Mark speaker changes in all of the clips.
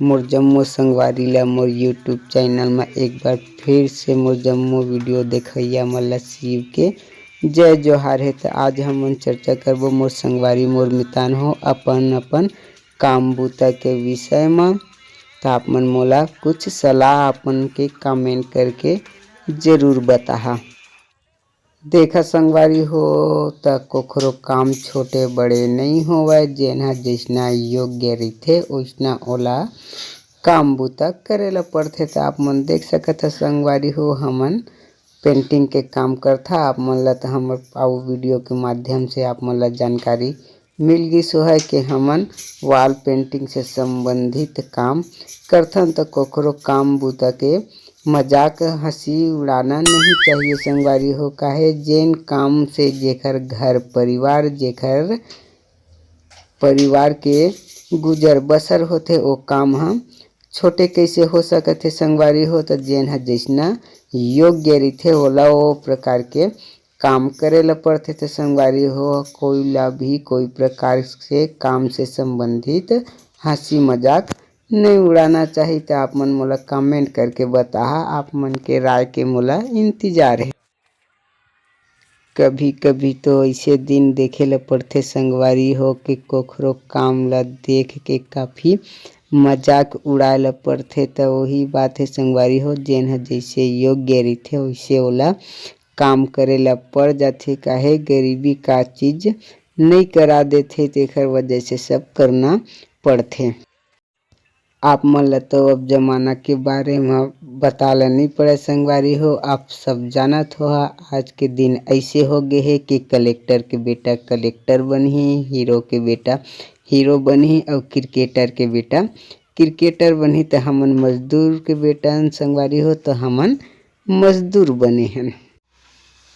Speaker 1: मोर जम्मो संगवारी ला मोर YouTube channel में एक बार फिर से मोर जम्मो वीडियो देखैया मन शिव के जय जोहार है। तो आज हम चर्चा करबो मोर संगवारी मोर मितान हो अपन अपन काम बूता के विषय में। तो आप मन मोला कुछ सलाह अपन के कमेंट करके जरूर बताहा। देखा संगवारी हो त कोखरो काम छोटे बड़े नहीं होवै, जेना जैसना योग्य रहिथे वैसना ओला काम बूता करेला पड़थे। तो आप मन देख सकत है संगवारी हो हमन पेंटिंग के काम करथा। आप मन ला तो हमर आउ वीडियो के माध्यम से आप मन ला जानकारी मिल गिस है कि हमन वॉल पेंटिंग से संबंधित काम करथन। तो कोखरो काम बूता के मजाक हंसी उड़ाना नहीं चाहिए संगवारी हो। काहे जेन काम से जेकर घर परिवार के गुजर बसर होथे वो काम हम छोटे कैसे हो सकत है संगवारी हो। तो जेन ह जैसना योग्य रहिथे ओला वो प्रकार के काम करे ला पड़थे। तो संगवारी हो कोई ला भी कोई प्रकार से काम से संबंधित हंसी मजाक नहीं उड़ाना चाहिए। तो आप मन मोला कमेंट करके बताहा, आप मन के राय के मोला इंतजार है। कभी कभी तो ऐसे दिन देखे ला पड़थे संगवारी हो कि कोखरो काम ला देख के काफ़ी मजाक उड़ाए ला पड़थे। तो वही बात है संगवारी हो जेन ह जैसे योग्य रहिथे वैसे ओला काम करे ला पड़ जाथे। काहे गरीबी का चीज़ नहीं करा देथे, तेखर वजह से सब करना पड़थे। आप मन ला तो अब जमाना के बारे में बताला नहीं पड़े संगवारी हो, आप सब जानत हो। आज के दिन ऐसे हो गए है कि कलेक्टर के बेटा कलेक्टर बनही, हीरो के बेटा हीरो बनही और क्रिकेटर के बेटा क्रिकेटर बनही। तो हमन मजदूर के बेटा संगवारी हो तो हमन मजदूर बने हैं।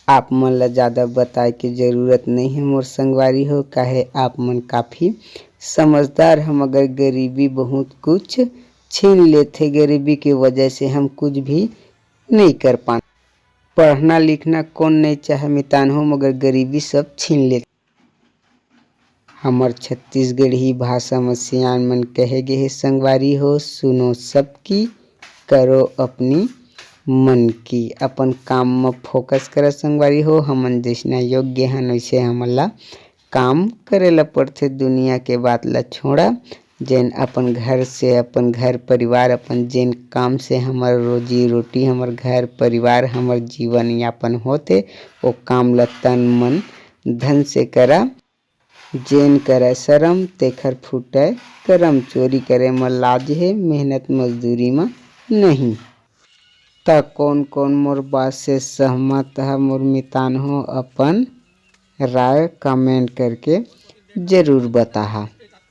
Speaker 1: आप मन ला ज़्यादा बताए की ज़रूरत नहीं है मोर संगवारी हो, काहे आप मन काफ़ी समझदार हम। अगर गरीबी बहुत कुछ छीन लेते, गरीबी की वजह से हम कुछ भी नहीं कर पाते। पढ़ना लिखना कौन नहीं चाहे मितान हो, मगर गरीबी सब छीन लेते। हमर छत्तीसगढ़ी भाषा में सियान मन कहे गे है संगवारी हो, सुनो सबकी करो अपनी मन की। अपन काम में फोकस कर संगवारी हो, हमन जैसना योग्य हन वैसे हमन ला काम करे ला पड़थे। दुनिया के बात ला छोड़ा, जेन अपन घर से अपन घर परिवार अपन जेन काम से हमर रोजी रोटी हमर घर परिवार हमर जीवन यापन होते वो काम ला तन मन धन से करा। जेन करे शरम तेखर फूटे करम, चोरी करे में लाज है मेहनत मजदूरी में नहीं। ता कौन कौन मोर बात से सहमत है मोर मितान हो, अपन राय कमेंट करके जरूर बताहा।